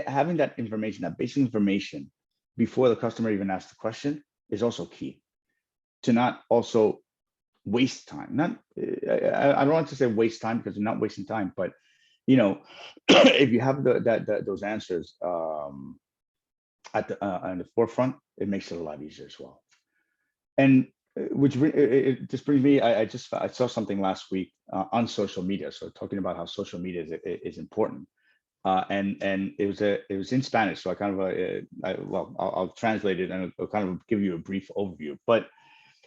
having that information, that basic information, before the customer even asks the question, is also key. To not also waste time. Not, I don't want to say waste time, because you're not wasting time, but if you have those answers at on the forefront, it makes it a lot easier as well. And which it just brings me, I saw something last week on social media. So talking about how social media is important. And it was in Spanish, so I kind of I'll translate it, and I'll kind of give you a brief overview. But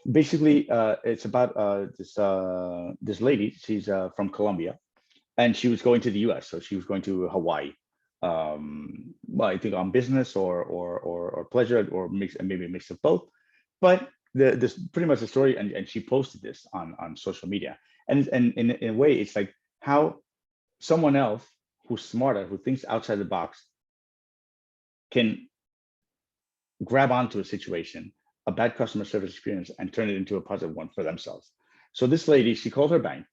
basically, it's about this lady. She's from Colombia, and she was going to the U.S. So she was going to Hawaii. Well, I think on business or pleasure, or maybe a mix of both. But this pretty much the story, and she posted this on social media, and in a way, it's like how someone else who's smarter, who thinks outside the box, can grab onto a situation, a bad customer service experience, and turn it into a positive one for themselves. So this lady, she called her bank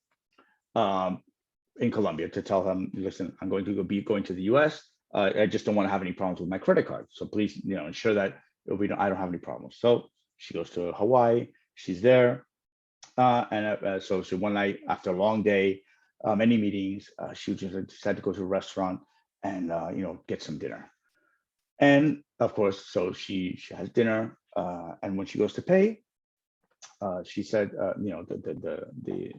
in Colombia to tell them, listen, I'm going to be going to the US. I just don't want to have any problems with my credit card. So please, ensure that I don't have any problems. So she goes to Hawaii. She's there, and so one night, after a long day, many meetings, she just decided to go to a restaurant and get some dinner. And of course, so she has dinner, and when she goes to pay, she said, the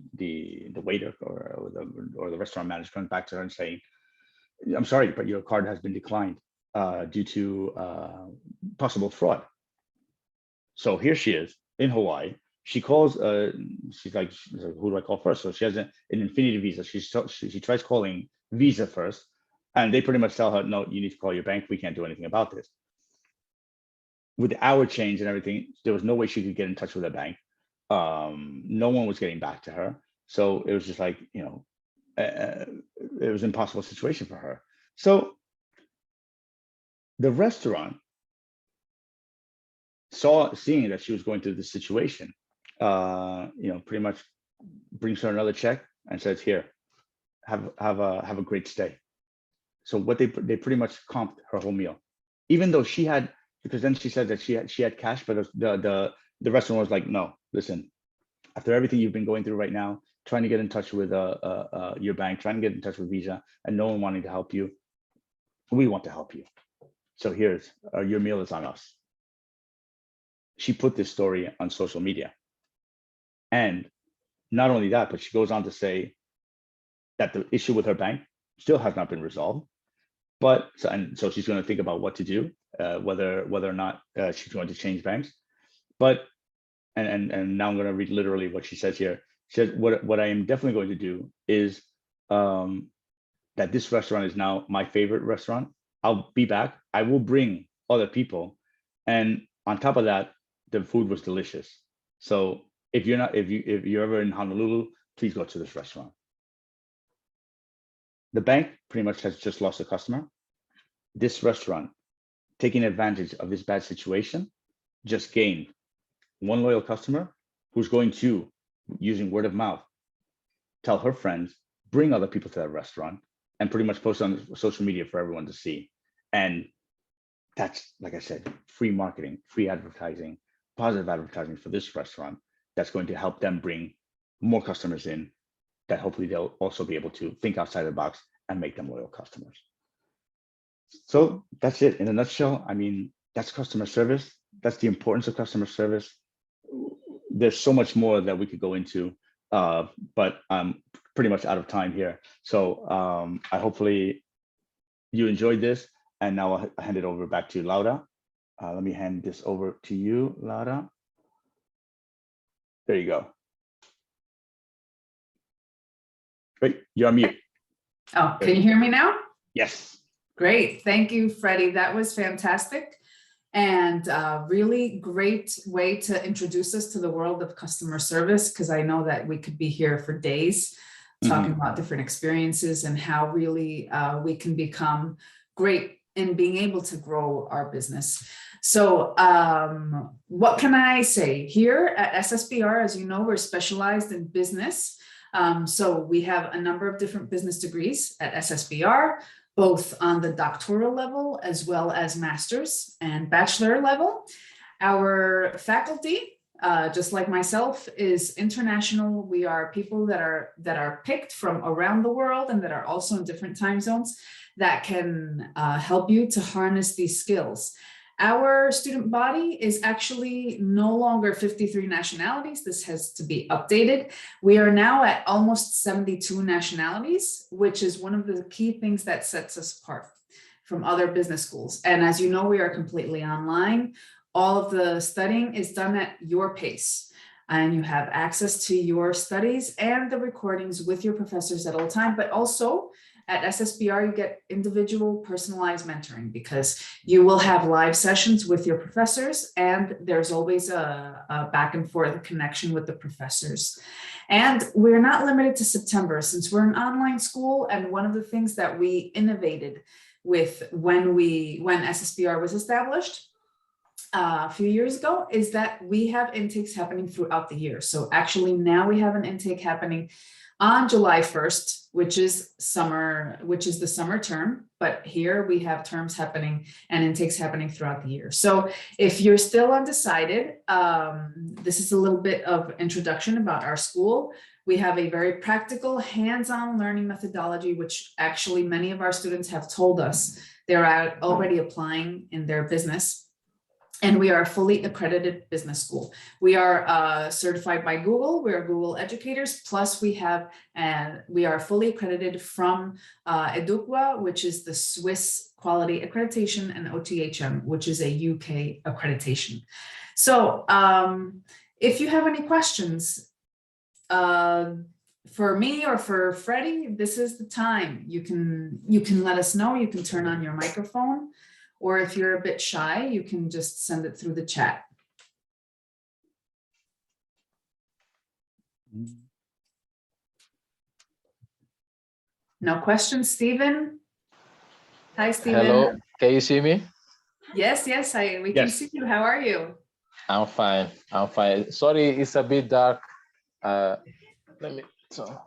waiter or the restaurant manager comes back to her and saying, I'm sorry, but your card has been declined due to possible fraud. So here she is in Hawaii. She calls, she's like, who do I call first? So she has an Infinity Visa. She tries calling Visa first, and they pretty much tell her, no, you need to call your bank. We can't do anything about this. With the hour change and everything, there was no way she could get in touch with the bank. No one was getting back to her. So it was just like, it was an impossible situation for her. So the restaurant seeing that she was going through this situation, pretty much brings her another check and says, "Here, have a great stay." So what they pretty much comped her whole meal, even though she had, because then she said that she had cash, but the restaurant was like, "No, listen, after everything you've been going through right now, trying to get in touch with your bank, trying to get in touch with Visa, and no one wanting to help you, we want to help you. So here's your meal is on us." She put this story on social media, and not only that, but she goes on to say that the issue with her bank still has not been resolved. But so she's going to think about what to do, whether or not she's going to change banks. But and now I'm going to read literally what she says here. She says, "What I am definitely going to do is that this restaurant is now my favorite restaurant. I'll be back. I will bring other people, and on top of that, the food was delicious. So if you're ever in Honolulu, please go to this restaurant." The bank pretty much has just lost a customer. This restaurant, taking advantage of this bad situation, just gained one loyal customer who's going to, using word of mouth, tell her friends, bring other people to that restaurant, and pretty much post on social media for everyone to see. And that's, like I said, free marketing, free advertising, positive advertising for this restaurant that's going to help them bring more customers in, that hopefully they'll also be able to think outside the box and make them loyal customers. So that's it in a nutshell. I mean, that's customer service. That's the importance of customer service. There's so much more that we could go into, but I'm pretty much out of time here. So I hopefully you enjoyed this, and now I'll hand it over back to Laura. Let me hand this over to you, Laura. There you go. Great, you're on mute. Oh, can you hear me now? Yes. Great. Thank you, Freddie. That was fantastic. And really great way to introduce us to the world of customer service, because I know that we could be here for days talking about different experiences and how really we can become great in being able to grow our business. So what can I say? Here at SSBR, as you know, we're specialized in business. So we have a number of different business degrees at SSBR, both on the doctoral level as well as master's and bachelor level. Our faculty, just like myself, is international. We are people that are picked from around the world and that are also in different time zones that can help you to harness these skills. Our student body is actually no longer 53 nationalities. This has to be updated. We are now at almost 72 nationalities, which is one of the key things that sets us apart from other business schools. And as you know, we are completely online. All of the studying is done at your pace, and you have access to your studies and the recordings with your professors at all time, but also at SSBR, you get individual personalized mentoring, because you will have live sessions with your professors, and there's always a back and forth connection with the professors. And we're not limited to September, since we're an online school. And one of the things that we innovated with when SSBR was established a few years ago is that we have intakes happening throughout the year. So actually now we have an intake happening on July 1st, which is the summer term, but here we have terms happening and intakes happening throughout the year. So if you're still undecided, this is a little bit of introduction about our school. We have a very practical, hands-on learning methodology, which actually many of our students have told us they're already applying in their business. And we are a fully accredited business school. We are certified by Google. We are Google educators. Plus we are fully accredited from Eduqua, which is the Swiss quality accreditation, and OTHM, which is a UK accreditation. So if you have any questions for me or for Freddie, this is the time. You can let us know. You can turn on your microphone. Or if you're a bit shy, you can just send it through the chat. No questions, Stephen? Hi, Stephen. Hello, can you see me? Yes, we can see you. How are you? I'm fine. I'm fine. Sorry, it's a bit dark. Let me. So,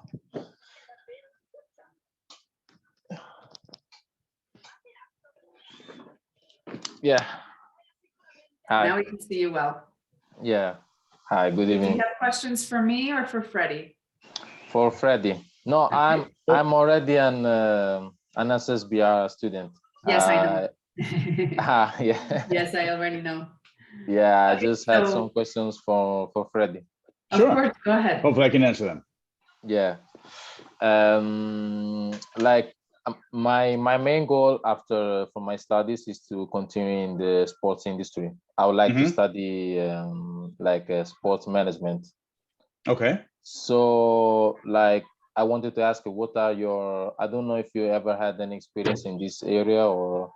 yeah. Now Hi. we can see you well. Yeah. Hi. Good Do you evening. have questions for me or for Freddie? For Freddie. No, Okay. I'm already an SSBR student. Yes, I know. Yeah. Yes, I already know. Yeah. I Okay, just had so some questions for Freddie. of Sure. course, go ahead. Hopefully I can answer them. Yeah. Like my main goal after from my studies is to continue in the sports industry. I would like to study like sports management. Okay. So like I wanted to ask you, what are your, I don't know if you ever had any experience in this area, or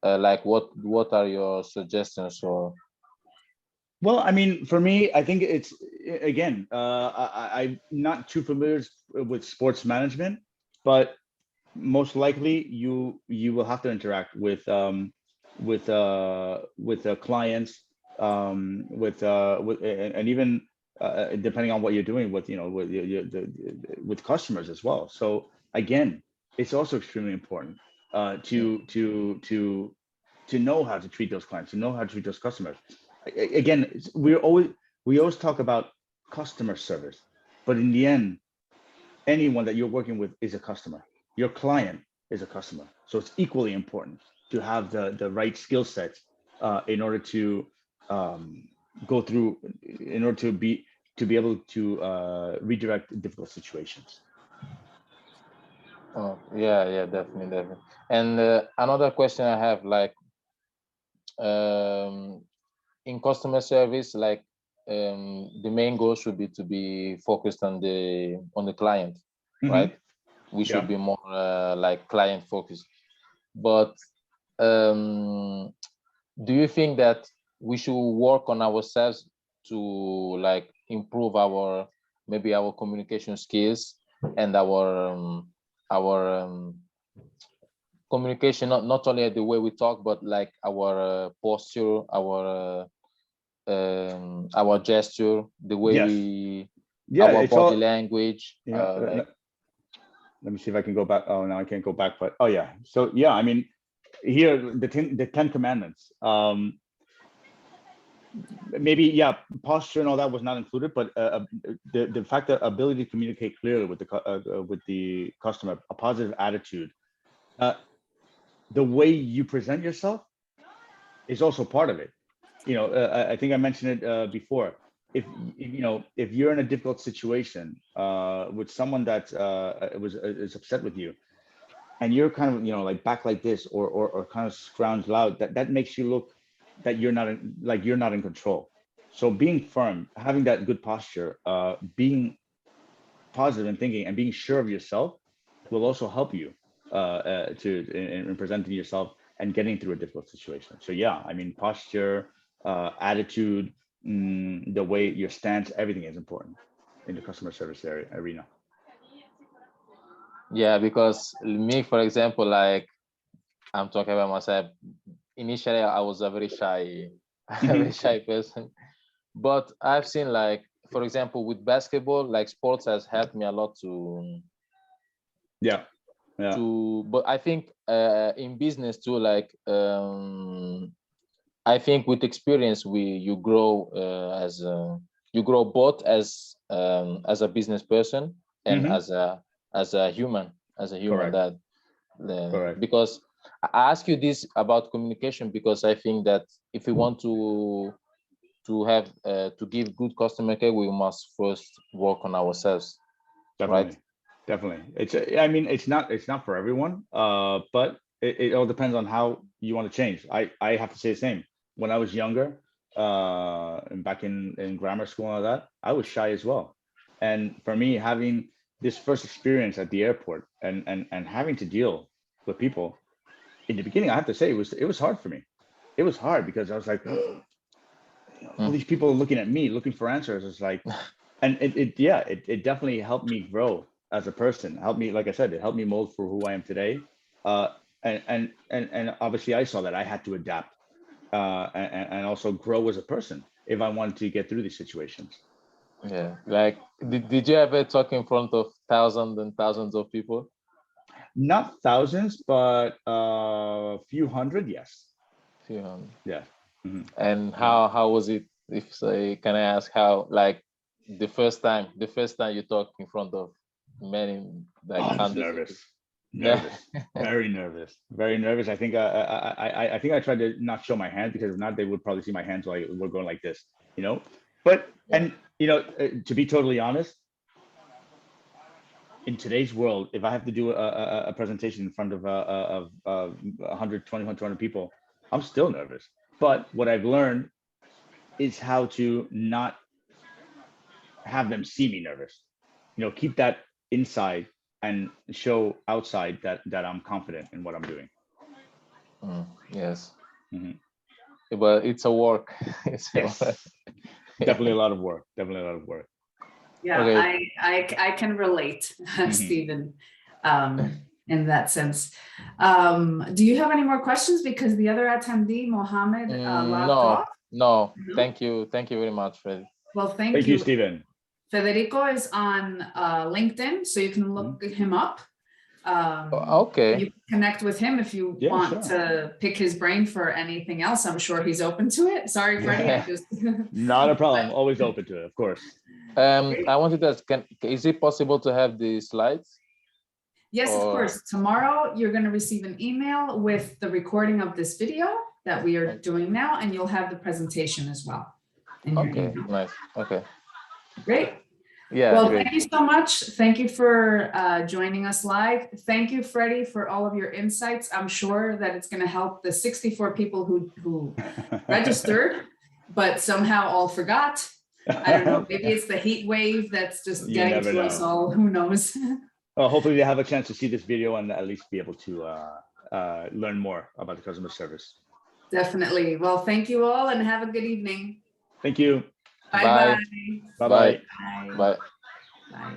like what are your suggestions? Or Well, I mean, for me, I think it's again, I'm not too familiar with sports management, but most likely you will have to interact with clients, with and even depending on what you're doing with, you know, with with customers as well. So again, it's also extremely important to know how to treat those clients, to know how to treat those customers. Again, we always talk about customer service, but in the end, anyone that you're working with is a customer. Your client is a customer. So it's equally important to have the right skill sets in order to go through, in order to be able to redirect difficult situations. oh, yeah, definitely. And another question I have, like in customer service, like the main goal should be to be focused on the client, right? We should Yeah. be more like client focused. But do you think that we should work on ourselves to like improve our, maybe our communication skills and our communication, not only the way we talk, but like our posture, our gesture, the way Yes. we, Yeah. our It's body all. language, Yeah. like Let me see if I can go back. Oh no, I can't go back. But oh yeah. So yeah, I mean, here the Ten Commandments. Maybe yeah, posture and all that was not included, but the fact that ability to communicate clearly with the customer, a positive attitude, uh, the way you present yourself is also part of it. You know, I think I mentioned it before. If you know, if you're in a difficult situation with someone that is upset with you, and you're kind of, you know, like back like this, or kind of scrounged loud, that makes you look that you're not like you're not in control. So being firm, having that good posture, being positive and thinking and being sure of yourself will also help you in presenting yourself and getting through a difficult situation. So yeah, I mean, posture, attitude, the way your stance, everything is important in the customer service arena. yeah, because me, for example, like I'm talking about myself. Initially, I was a very shy, a very shy person, but I've seen, like, for example, with basketball, like sports has helped me a lot Yeah. Yeah. but I think in business too, like I think with experience, you grow you grow both as a business person and as a human, Correct. that Correct. because I ask you this about communication, because I think that if we want to have to give good customer care, we must first work on ourselves, right? Definitely. Definitely. I mean, it's not for everyone, but it all depends on how you want to change. I have to say the same. When I was younger, and back in grammar school and all that, I was shy as well. And for me, having this first experience at the airport and having to deal with people in the beginning, I have to say it was hard for me. It was hard because I was like, all these people are looking at me, looking for answers. It's like, and it definitely helped me grow as a person. Helped me, like I said, it helped me mold for who I am today. And obviously I saw that I had to adapt. and also grow as a person if I want to get through these situations. Yeah, like did you ever talk in front of thousands and thousands of people? Not thousands, but a few hundred, yes. Yeah. Yeah. And how was it? If say, can I ask how, like the first time you talked in front of many, like I was hundreds of nervous. people? Nervous, very nervous, very nervous. I think I think I tried to not show my hand, because if not, they would probably see my hands like we're going like this, you know. But and you know, to be totally honest, in today's world, if I have to do a presentation in front of 120, 200 people, I'm still nervous. But what I've learned is how to not have them see me nervous. You know, keep that inside and show outside that I'm confident in what I'm doing. Yes. Mhm. But it's a work. Yes, definitely a lot of work. Definitely a lot of work. Yeah, Okay. I can relate, Stephen, in that sense. Do you have any more questions? Because the other attendee, Mohammed, logged off. No. Thank you very much, Fred. Well, Thank you, Stephen. Federico is on LinkedIn, so you can look him up. Okay. You can connect with him if you want to pick his brain for anything else. I'm sure he's open to it. Sorry, Freddie. I just Not a problem. Always open to it, of course. I wanted to ask, is it possible to have the slides? Yes, of course. Tomorrow, you're going to receive an email with the recording of this video that we are doing now, and you'll have the presentation as well. Okay, nice. Okay. Great. Yeah. Well, great. thank you so much. Thank you for joining us live. Thank you, Freddie, for all of your insights. I'm sure that it's going to help the 64 people who registered, but somehow all forgot. I don't know. Maybe it's the heat wave that's just getting to us all. Who knows? Well, hopefully they have a chance to see this video and at least be able to learn more about the customer service. Definitely. Well, thank you all and have a good evening. Thank you. Bye-bye. Bye. Bye-bye. Bye. Bye.